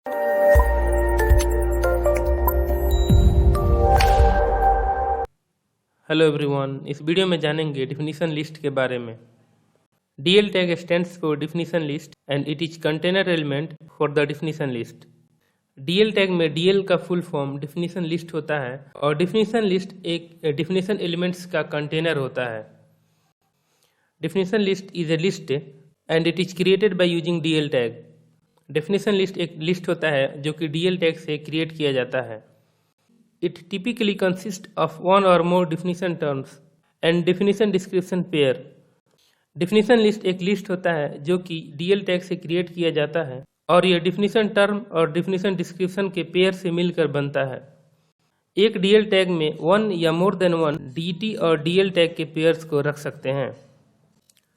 Hello everyone, इस video में जानेंगे डिफिनीशन लिस्ट के बारे में। DL tag stands for definition list and it is container element for the definition list. DL tag में DL का फुल फॉर्म डिफिनीशन लिस्ट होता है और डिफिनीशन लिस्ट एक डिफिनीशन एलिमेंट्स का कंटेनर होता है। Definition list is a list and it is created by using DL tag. Definition list एक लिस्ट होता है जो कि DL टैग से क्रिएट किया जाता है। It typically consists of one or more definition terms and definition description pair. Definition list एक लिस्ट होता है जो कि DL टैग से क्रिएट किया जाता है और यह definition term और definition description के पेयर से मिलकर बनता है। एक DL टैग में वन या मोर देन वन DT और DL टैग के पेयर्स को रख सकते हैं।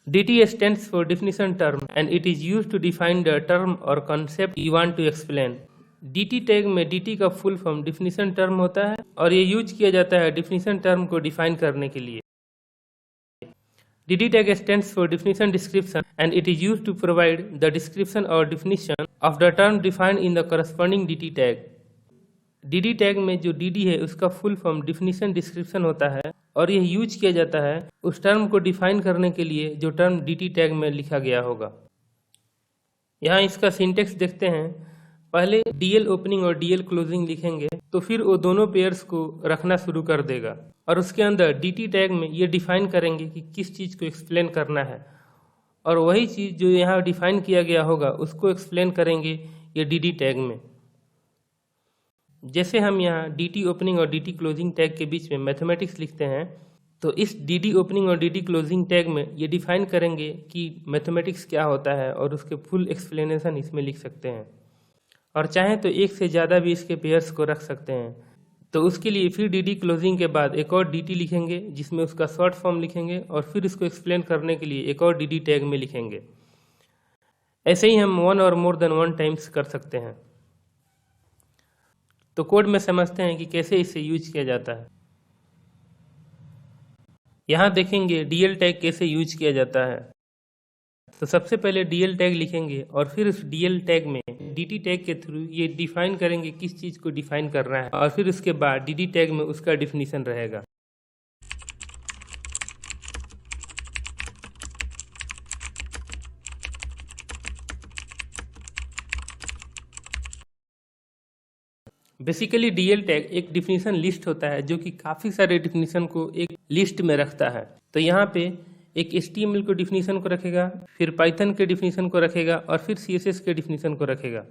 DT stands for definition term and it is used to define the term or concept you want to explain. DT tag में DT का फुल फॉर्म डिफिनीशन टर्म होता है और ये यूज किया जाता है डिफिनीशन टर्म को डिफाइन करने के लिए। DT tag stands for definition description and it is used to provide the description और definition of the term defined in the corresponding DT tag. DT tag में जो DD है उसका फुल फॉर्म डिफिनीशन डिस्क्रिप्शन होता है और यह use किया जाता है उस टर्म को डिफाइन करने के लिए जो टर्म DT टैग में लिखा गया होगा। यहाँ इसका सिंटेक्स देखते हैं। पहले DL ओपनिंग और DL क्लोजिंग लिखेंगे तो फिर वो दोनों पेयर्स को रखना शुरू कर देगा और उसके अंदर DT टैग में ये डिफाइन करेंगे कि किस चीज़ को एक्सप्लेन करना है और वही चीज़ जो यहाँ डिफाइन किया गया होगा उसको एक्सप्लेन करेंगे ये DD टैग में। जैसे हम यहाँ DT ओपनिंग और DT क्लोजिंग टैग के बीच में मैथमेटिक्स लिखते हैं तो इस DD ओपनिंग और DD क्लोजिंग टैग में ये डिफाइन करेंगे कि मैथमेटिक्स क्या होता है और उसके फुल एक्सप्लेनेशन इसमें लिख सकते हैं और चाहें तो एक से ज़्यादा भी इसके पेयर्स को रख सकते हैं। तो उसके लिए फिर DD क्लोजिंग के बाद एक और DT लिखेंगे जिसमें उसका शॉर्ट फॉर्म लिखेंगे और फिर इसको एक्सप्लेन करने के लिए एक और DD टैग में लिखेंगे। ऐसे ही हम वन और मोर देन वन टाइम्स कर सकते हैं। तो कोड में समझते हैं कि कैसे इसे यूज किया जाता है। यहाँ देखेंगे DL टैग कैसे यूज किया जाता है। तो सबसे पहले DL टैग लिखेंगे और फिर उस DL टैग में DT टैग के थ्रू ये डिफाइन करेंगे किस चीज़ को डिफाइन करना है और फिर उसके बाद DD टैग में उसका डिफिनीशन रहेगा। बेसिकली DL टैग एक डिफिनीशन लिस्ट होता है जो कि काफ़ी सारे डिफिनीशन को एक लिस्ट में रखता है। तो यहाँ पे एक HTML को डिफिनीशन को रखेगा, फिर पाइथन के डिफिनीशन को रखेगा और फिर CSS के डिफिनीशन को रखेगा।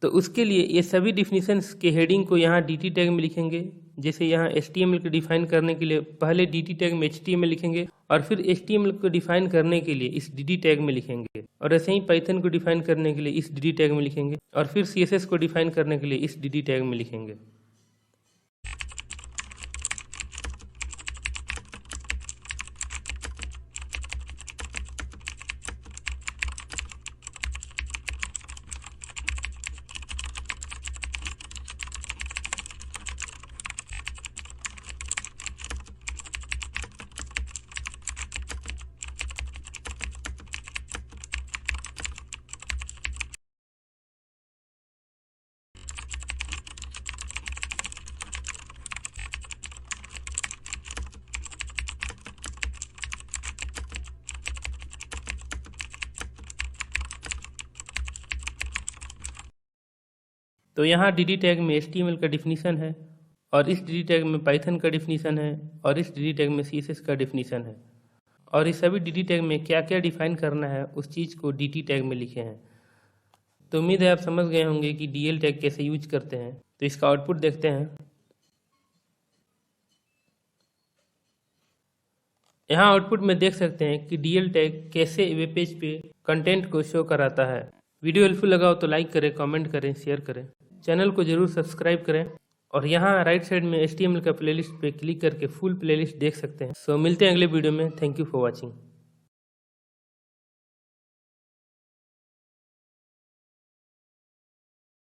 तो उसके लिए ये सभी डिफिनीशंस के हेडिंग को यहाँ DT टैग में लिखेंगे। जैसे यहाँ HTML को डिफाइन करने के लिए पहले DT टैग में HTML लिखेंगे और फिर HTML को डिफाइन करने के लिए इस DD टैग में लिखेंगे और ऐसे ही पाइथन को डिफाइन करने के लिए इस DD टैग में लिखेंगे और फिर CSS को डिफाइन करने के लिए इस DD टैग में लिखेंगे। तो यहाँ DD टैग में HTML का डिफिनीशन है और इस DD टैग में पाइथन का डिफिनीशन है और इस DD टैग में CSS का डिफिनीशन है और इस सभी DD टैग में क्या क्या डिफाइन करना है उस चीज़ को DT टैग में लिखे हैं। तो उम्मीद है आप समझ गए होंगे कि DL टैग कैसे यूज करते हैं। तो इसका आउटपुट देखते हैं। यहाँ आउटपुट में देख सकते हैं कि DL टैग कैसे वेब पेज पे कंटेंट को शो कराता है। वीडियो हेल्पफुल लगा हो तो लाइक करें, कमेंट करें, शेयर करें, चैनल को जरूर सब्सक्राइब करें और यहाँ राइट साइड में HTML का प्लेलिस्ट पे क्लिक करके फुल प्लेलिस्ट देख सकते हैं। सो मिलते हैं अगले वीडियो में। Thank you for watching.